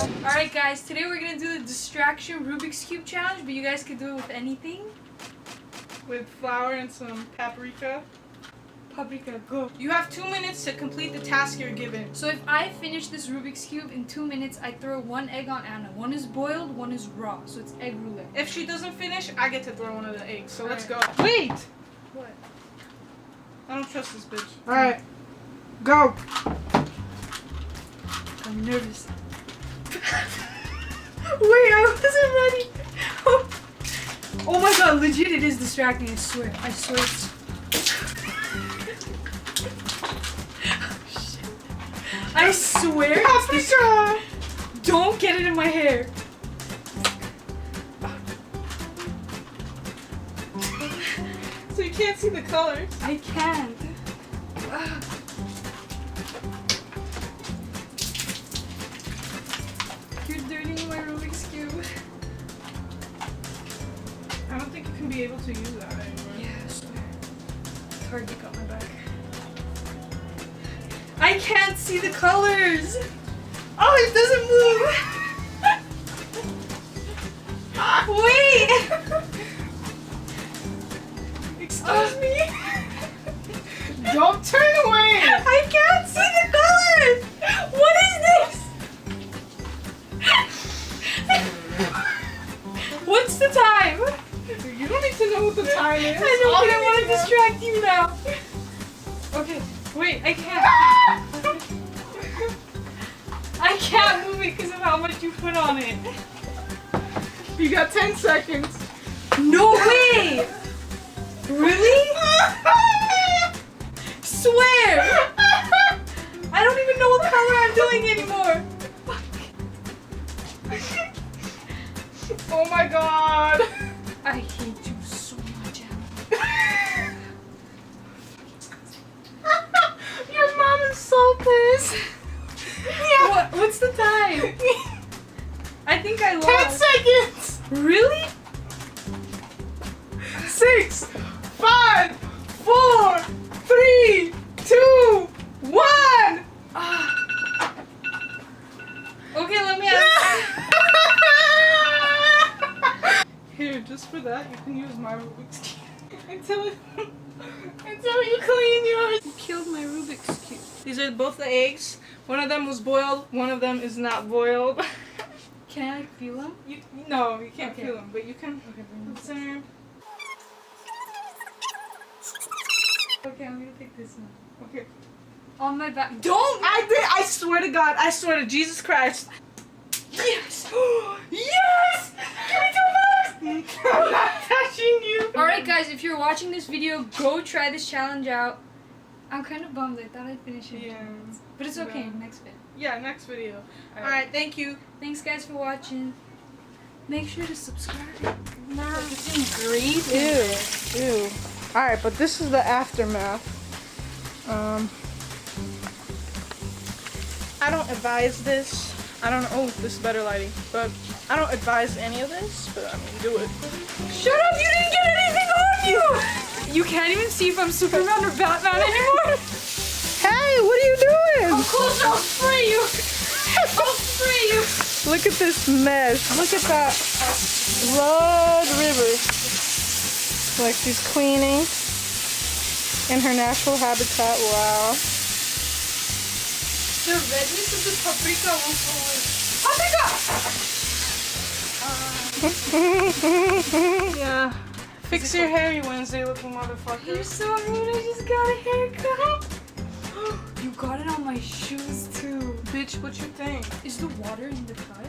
Alright guys, today we're gonna do the distraction Rubik's Cube challenge, but you guys can do it with anything. With flour and some paprika. Paprika, go. You have 2 minutes to complete the task you're given. So if I finish this Rubik's Cube in 2 minutes, I throw 1 egg on Anna. 1 is boiled, 1 is raw, so it's egg roulette. If she doesn't finish, I get to throw one of the eggs. So let's go. Alright. Wait! What? I don't trust this bitch. Alright, go. I'm nervous. Wait, I wasn't ready. Oh my god, legit it is distracting, I swear. I swear it's... I swear it's distracting. Don't get it in my hair. So you can't see the colors. I can't. You're dirtying my Rubik's Cube. I don't think you can be able to use that anymore. Yeah, I swear. Target got my back. I can't see the colors! Oh, it doesn't move! Wait! Excuse me? Don't turn away! I can't see the colors! What is this? What's the time? You don't need to know what the time is. I don't All think I you want need to know- distract you now. Okay, wait, I can't. I can't move it because of how much you put on it. You got 10 seconds. No way! Really? Swear! I don't even know what color I'm doing anymore. Oh my god. I hate you so much, Anna. Your mom is so pissed. Yeah. What's the time? I think I 10 lost. seconds. Really? 6, 5, 4, 3, 2, 1. Okay, let me ask. Here, just for that, you can use my Rubik's Cube until you clean yours. You killed my Rubik's Cube. These are both the eggs. One of them was boiled. One of them is not boiled. Can I feel them? No, you can't Okay. feel them, but you can. Okay, bring It's in. Okay, I'm gonna take this one. Okay. On my back. Don't! I swear to God. I swear to Jesus Christ. Yes! Yes! Give me 2 bucks! I'm not touching you. Alright guys, if you're watching this video, go try this challenge out. I'm kind of bummed. I thought I'd finish it. Yeah. But it's okay. Yeah. Next vid. Yeah, next video. Alright. Alright, thank you. Thanks guys for watching. Make sure to subscribe. Nah. It's engraved. Ew. Alright, but this is the aftermath. I don't advise this. I don't know. Oh, this is better lighting. But I don't advise any of this, but I mean, do it. Shut up! You didn't get anything on you! You can't even see if I'm Superman or Batman anymore. Hey, what are you doing? Come closer, I'll spray you! I'll spray you! Look at this mess. Look at that blood river. Like she's cleaning in her natural habitat. Wow. The redness of the paprika won't go away. Paprika! Yeah. Fix your hair, you Wednesday looking motherfucker. You're so rude, I just got a haircut. You got it on my shoes too. Bitch, what you think? Is the water in the cut?